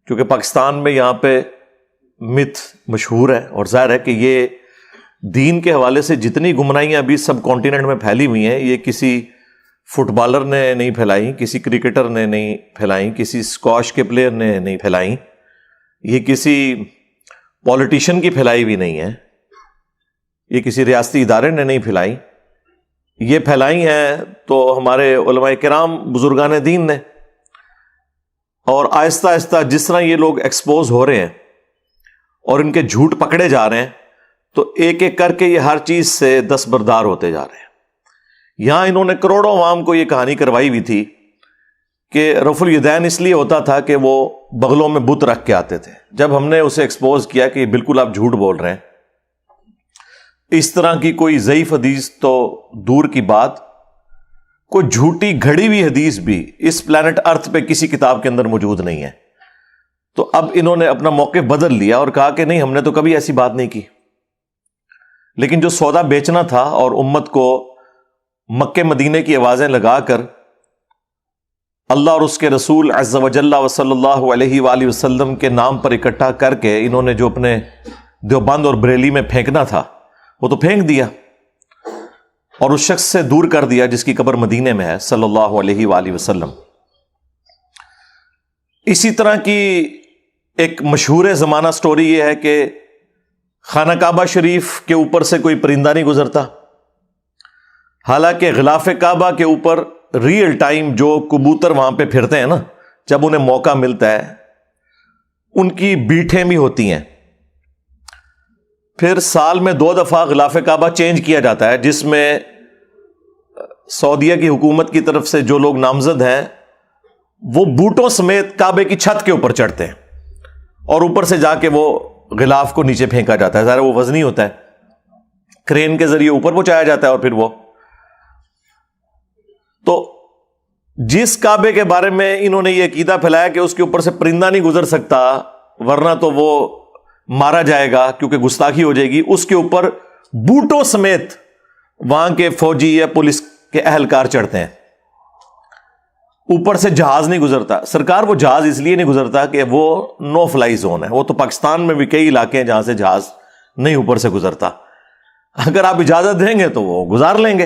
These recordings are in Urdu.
چونکہ پاکستان میں یہاں پہ متھ مشہور ہے، اور ظاہر ہے کہ یہ دین کے حوالے سے جتنی گمراہیاں ابھی سب کانٹیننٹ میں پھیلی ہوئی ہیں، یہ کسی فٹ بالر نے نہیں پھیلائی، کسی کرکٹر نے نہیں پھیلائی، کسی اسکواش کے پلیئر نے نہیں پھیلائی، یہ کسی پولیٹیشین کی پھیلائی بھی نہیں ہے، یہ کسی ریاستی ادارے نے نہیں پھیلائی، یہ پھیلائی ہیں تو ہمارے علماء کرام بزرگان دین نے۔ اور آہستہ آہستہ جس طرح یہ لوگ ایکسپوز ہو رہے ہیں اور ان کے جھوٹ پکڑے جا رہے ہیں، تو ایک ایک کر کے یہ ہر چیز سے دستبردار ہوتے جا رہے ہیں۔ یہاں انہوں نے کروڑوں عوام کو یہ کہانی کروائی ہوئی تھی کہ رفع الیدین اس لیے ہوتا تھا کہ وہ بغلوں میں بت رکھ کے آتے تھے۔ جب ہم نے اسے ایکسپوز کیا کہ بالکل آپ جھوٹ بول رہے ہیں، اس طرح کی کوئی ضعیف حدیث تو دور کی بات، کوئی جھوٹی گھڑی ہوئی حدیث بھی اس پلانٹ ارتھ پہ کسی کتاب کے اندر موجود نہیں ہے۔ تو اب انہوں نے اپنا موقف بدل لیا اور کہا کہ نہیں، ہم نے تو کبھی ایسی بات نہیں کی۔ لیکن جو سودا بیچنا تھا اور امت کو مکے مدینے کی آوازیں لگا کر اللہ اور اس کے رسول عز و جل و صلی اللہ علیہ وآلہ وسلم کے نام پر اکٹھا کر کے انہوں نے جو اپنے دیوبند اور بریلی میں پھینکنا تھا وہ تو پھینک دیا، اور اس شخص سے دور کر دیا جس کی قبر مدینے میں ہے صلی اللہ علیہ وآلہ وسلم۔ اسی طرح کی ایک مشہور زمانہ سٹوری یہ ہے کہ خانہ کعبہ شریف کے اوپر سے کوئی پرندہ نہیں گزرتا، حالانکہ غلاف کعبہ کے اوپر ریئل ٹائم جو کبوتر وہاں پہ پھرتے ہیں نا، جب انہیں موقع ملتا ہے ان کی بیٹھیں بھی ہوتی ہیں۔ پھر سال میں 2 دفعہ غلاف کعبہ چینج کیا جاتا ہے، جس میں سعودیہ کی حکومت کی طرف سے جو لوگ نامزد ہیں وہ بوٹوں سمیت کعبے کی چھت کے اوپر چڑھتے ہیں، اور اوپر سے جا کے وہ غلاف کو نیچے پھینکا جاتا ہے۔ ظاہر وہ وزنی ہوتا ہے، کرین کے ذریعے اوپر پہنچایا جاتا ہے، اور پھر وہ تو جس کعبے کے بارے میں انہوں نے یہ عقیدہ پھیلایا کہ اس کے اوپر سے پرندہ نہیں گزر سکتا ورنہ تو وہ مارا جائے گا کیونکہ گستاخی ہو جائے گی، اس کے اوپر بوٹوں سمیت وہاں کے فوجی یا پولیس کے اہلکار چڑھتے ہیں۔ اوپر سے جہاز نہیں گزرتا۔ سرکار وہ جہاز اس لیے نہیں گزرتا کہ وہ نو فلائی زون ہے، وہ تو پاکستان میں بھی کئی علاقے ہیں جہاں سے جہاز نہیں اوپر سے گزرتا، اگر آپ اجازت دیں گے تو وہ گزار لیں گے۔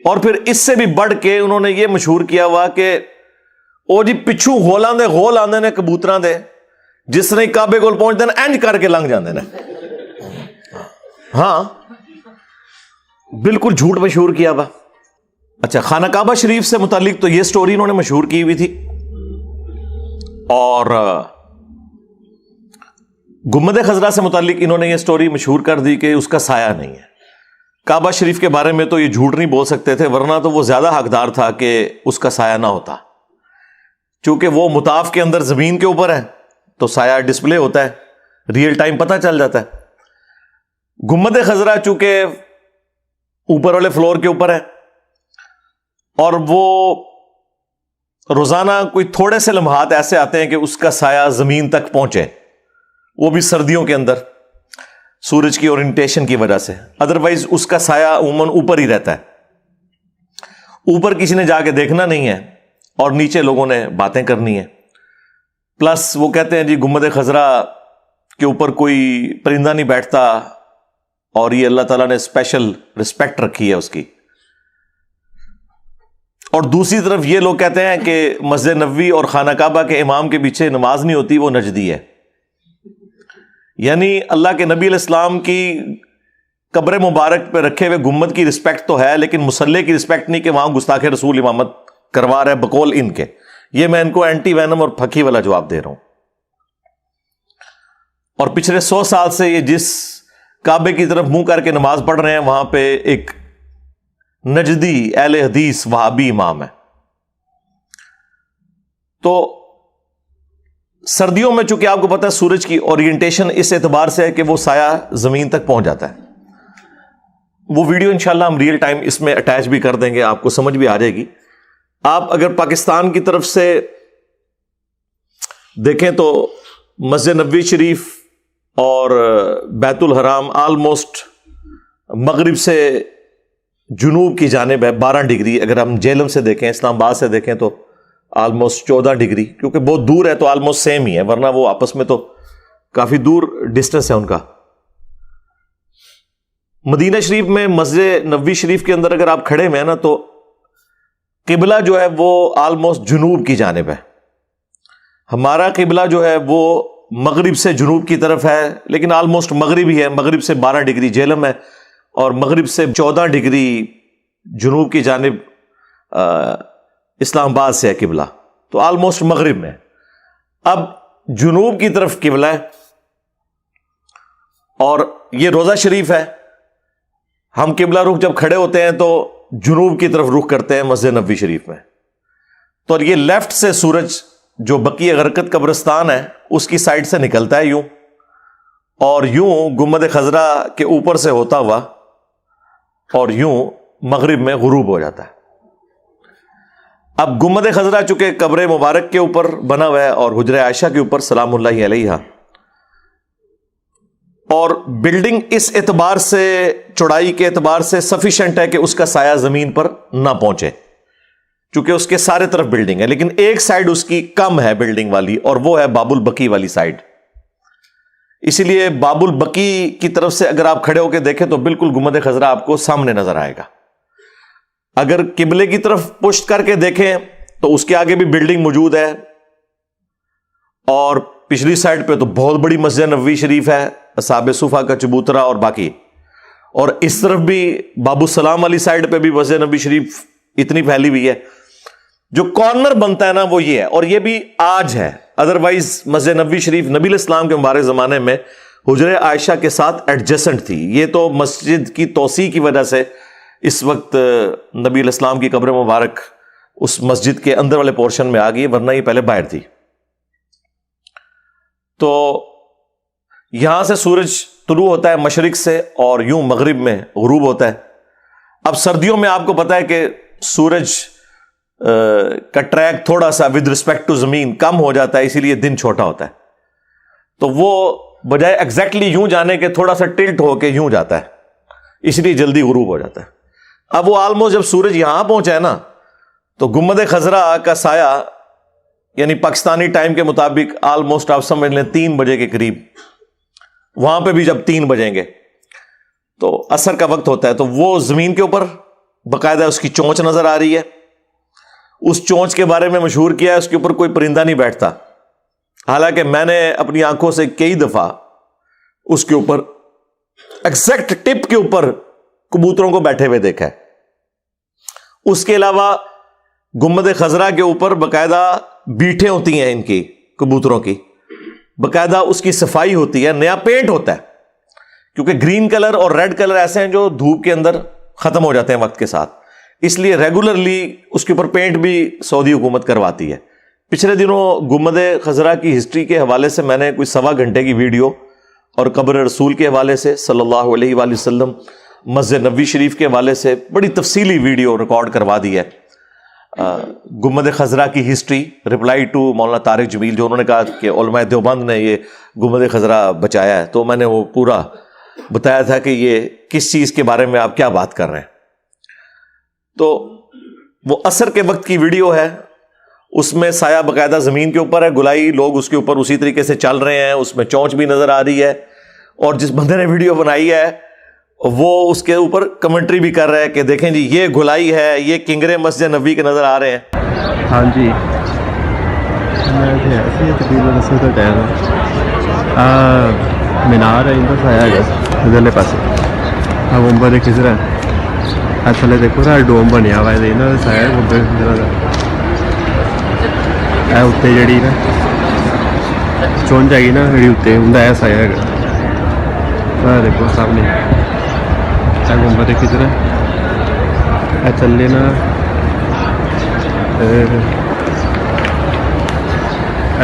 اور پھر اس سے بھی بڑھ کے انہوں نے یہ مشہور کیا ہوا کہ او جی پچھو غولاں دے غول آندے نے کبوتراں دے، جس نے کعبے کول پہنچتے ہیں انج کر کے لنگ جاندے نے۔ ہاں بالکل جھوٹ مشہور کیا ہوا۔ اچھا، خانہ کعبہ شریف سے متعلق تو یہ سٹوری انہوں نے مشہور کی ہوئی تھی، اور گنبد خضرا سے متعلق انہوں نے یہ سٹوری مشہور کر دی کہ اس کا سایہ نہیں ہے۔ کعبہ شریف کے بارے میں تو یہ جھوٹ نہیں بول سکتے تھے، ورنہ تو وہ زیادہ حقدار تھا کہ اس کا سایہ نہ ہوتا، چونکہ وہ مطاف کے اندر زمین کے اوپر ہے تو سایہ ڈسپلے ہوتا ہے، ریئل ٹائم پتہ چل جاتا ہے۔ گنبد خضرا چونکہ اوپر والے فلور کے اوپر ہے، اور وہ روزانہ کوئی تھوڑے سے لمحات ایسے آتے ہیں کہ اس کا سایہ زمین تک پہنچے، وہ بھی سردیوں کے اندر سورج کی اورینٹیشن کی وجہ سے، ادروائز اس کا سایہ عموماً اوپر ہی رہتا ہے۔ اوپر کسی نے جا کے دیکھنا نہیں ہے اور نیچے لوگوں نے باتیں کرنی ہے۔ پلس وہ کہتے ہیں جی گنبد خضرا کے اوپر کوئی پرندہ نہیں بیٹھتا، اور یہ اللہ تعالیٰ نے اسپیشل رسپیکٹ رکھی ہے اس کی۔ اور دوسری طرف یہ لوگ کہتے ہیں کہ مسجد نبوی اور خانہ کعبہ کے امام کے پیچھے نماز نہیں ہوتی، وہ نجدی ہے۔ یعنی اللہ کے نبی علیہ السلام کی قبر مبارک پہ رکھے ہوئے گنبد کی رسپیکٹ تو ہے، لیکن مصلی کی رسپیکٹ نہیں کہ وہاں گستاخ رسول امامت کروا رہے بقول ان کے۔ یہ میں ان کو اینٹی وینم اور پھکی والا جواب دے رہا ہوں۔ اور پچھلے 100 سال سے یہ جس کعبے کی طرف منہ کر کے نماز پڑھ رہے ہیں وہاں پہ ایک نجدی اہل حدیث وہابی امام ہے۔ تو سردیوں میں چونکہ آپ کو پتا ہے سورج کی اورینٹیشن اس اعتبار سے ہے کہ وہ سایہ زمین تک پہنچ جاتا ہے۔ وہ ویڈیو انشاءاللہ ہم ریئل ٹائم اس میں اٹیچ بھی کر دیں گے، آپ کو سمجھ بھی آ جائے گی۔ آپ اگر پاکستان کی طرف سے دیکھیں تو مسجد نبوی شریف اور بیت الحرام آلموسٹ مغرب سے جنوب کی جانب ہے 12 ڈگری۔ اگر ہم جہلم سے دیکھیں، اسلام آباد سے دیکھیں تو آلموسٹ 14 ڈگری، کیونکہ بہت دور ہے تو آلموسٹ سیم ہی ہے، ورنہ وہ آپس میں تو کافی دور ڈسٹنس ہے ان کا۔ مدینہ شریف میں مسجد نبوی شریف کے اندر اگر آپ کھڑے ہوئے ہیں نا تو قبلہ جو ہے وہ آلموسٹ جنوب کی جانب ہے۔ ہمارا قبلہ جو ہے وہ مغرب سے جنوب کی طرف ہے، لیکن آلموسٹ مغرب ہی ہے۔ مغرب سے 12 ڈگری جہلم ہے اور مغرب سے 14 ڈگری جنوب کی جانب اسلام آباد سے ہے قبلہ، تو آلموسٹ مغرب میں۔ اب جنوب کی طرف قبلہ ہے اور یہ روضہ شریف ہے۔ ہم قبلہ رخ جب کھڑے ہوتے ہیں تو جنوب کی طرف رخ کرتے ہیں مسجد نبوی شریف میں، تو یہ لیفٹ سے سورج جو بقیع غرقد قبرستان ہے اس کی سائڈ سے نکلتا ہے یوں، اور یوں گنبد خضرا کے اوپر سے ہوتا ہوا اور یوں مغرب میں غروب ہو جاتا ہے۔ اب گنبد خضرا چونکہ قبر مبارک کے اوپر بنا ہوا ہے اور حجرہ عائشہ کے اوپر سلام اللہ علیہا، اور بلڈنگ اس اعتبار سے چوڑائی کے اعتبار سے سفیشینٹ ہے کہ اس کا سایہ زمین پر نہ پہنچے، چونکہ اس کے سارے طرف بلڈنگ ہے، لیکن ایک سائڈ اس کی کم ہے بلڈنگ والی، اور وہ ہے باب البقیع والی سائڈ۔ اسی لیے باب البقیع کی طرف سے اگر آپ کھڑے ہو کے دیکھیں تو بالکل گنبد خضرا آپ کو سامنے نظر آئے گا۔ اگر قبلے کی طرف پشت کر کے دیکھیں تو اس کے آگے بھی بلڈنگ موجود ہے، اور پچھلی سائڈ پہ تو بہت بڑی مسجد نبوی شریف ہے، اصحاب صفا کا چبوترا اور باقی، اور اس طرف بھی باب السلام والی سائڈ پہ بھی مسجد نبوی شریف اتنی پھیلی ہوئی ہے۔ جو کارنر بنتا ہے نا وہ یہ ہے، اور یہ بھی آج ہے، ادروائز مسجد نبوی شریف نبی الاسلام کے مبارک زمانے میں حجرہ عائشہ کے ساتھ ایڈجسنٹ تھی۔ یہ تو مسجد کی توسیع کی وجہ سے اس وقت نبی الاسلام کی قبر مبارک اس مسجد کے اندر والے پورشن میں آ گئی، ورنہ یہ پہلے باہر تھی۔ تو یہاں سے سورج طلوع ہوتا ہے مشرق سے اور یوں مغرب میں غروب ہوتا ہے۔ اب سردیوں میں آپ کو پتا ہے کہ سورج کا ٹریک تھوڑا سا ود رسپیکٹ ٹو زمین کم ہو جاتا ہے، اسی لیے دن چھوٹا ہوتا ہے، تو وہ بجائے ایگزیکٹلی یوں جانے کے تھوڑا سا ٹلٹ ہو کے یوں جاتا ہے، اس لیے جلدی غروب ہو جاتا ہے۔ اب وہ آلموسٹ جب سورج یہاں پہنچا ہے نا تو گنبد خضرا کا سایہ یعنی پاکستانی ٹائم کے مطابق آلموسٹ آپ سمجھ لیں 3 بجے کے قریب، وہاں پہ بھی جب 3 بجیں گے تو عصر کا وقت ہوتا ہے، تو وہ زمین کے اوپر باقاعدہ اس کی چونچ نظر آ رہی ہے۔ اس چونچ کے بارے میں مشہور کیا ہے اس کے اوپر کوئی پرندہ نہیں بیٹھتا، حالانکہ میں نے اپنی آنکھوں سے کئی دفعہ اس کے اوپر ایگزیکٹ ٹپ کے اوپر کبوتروں کو بیٹھے ہوئے دیکھا ہے۔ اس کے علاوہ گنبد خضرا کے اوپر باقاعدہ بیٹھیں ہوتی ہیں ان کی کبوتروں کی، باقاعدہ اس کی صفائی ہوتی ہے، نیا پینٹ ہوتا ہے، کیونکہ گرین کلر اور ریڈ کلر ایسے ہیں جو دھوپ کے اندر ختم ہو جاتے ہیں وقت کے ساتھ، اس لیے ریگولرلی اس کے اوپر پینٹ بھی سعودی حکومت کرواتی ہے۔ پچھلے دنوں گنبد خضرا کی ہسٹری کے حوالے سے میں نے کوئی 1.25 گھنٹے کی ویڈیو اور قبر رسول کے حوالے سے صلی اللہ علیہ وآلہ وسلم، مسجد نبوی شریف کے حوالے سے بڑی تفصیلی ویڈیو ریکارڈ کروا دی ہے۔ گنبد خضرا کی ہسٹری، رپلائی ٹو مولانا طارق جمیل، جو انہوں نے کہا کہ علماء دیوبند نے یہ گنبد خضرا بچایا ہے، تو میں نے وہ پورا بتایا تھا کہ یہ کس چیز کے بارے میں آپ کیا بات کر رہے ہیں۔ تو وہ عصر کے وقت کی ویڈیو ہے، اس میں سایہ باقاعدہ زمین کے اوپر ہے، گلائی لوگ اس کے اوپر اسی طریقے سے چل رہے ہیں، اس میں چونچ بھی نظر آ رہی ہے، اور جس بندے نے ویڈیو بنائی ہے وہ اس کے اوپر کمنٹری بھی کر رہا ہے کہ دیکھیں جی یہ گلائی ہے، یہ کنگرے مسجد نبوی کے نظر آ رہے ہیں۔ ہاں جی، مینار ہے اندر سایہ ہے ادھرلے پاسے، گنبد خضرا تھلے دیکھو نا ڈوم بنیا ہوا ہے، یہاں سایہ گنبد خضرا کا اتنے جڑی نا چونچ آئی نا جی اتنے ان کا سایہ ہے، دیکھو سامنے گنبد خضرا چلے نا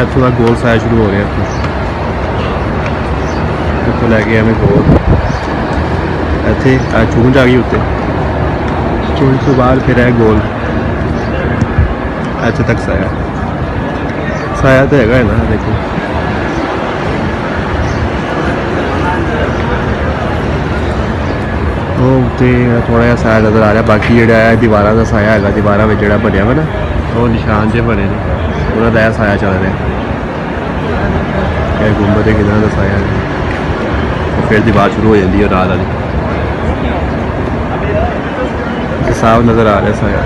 اتوں کا گول سایہ شروع ہو رہا اتوں لے کے ہمیں گول اتنے چونچ آ گئی اتنے، چونچ تو بعد پھر ہے گول اتنے تک سایہ سایہ تو ہے نا، دیکھو وہ اتنے تھوڑا جہا سایہ نظر آ رہا، باقی جہاں ہے دیواروں کا سایہ ہے، دیواروں میں جہاں بنیا ہوا نا وہ نشان جے بنے نے انہوں کا سایہ چل رہا کہ گنبد کنہ کا سایہ پھر دیوار شروع ہو جاتی ہے رات والی صاف نظر آ رہا سایہ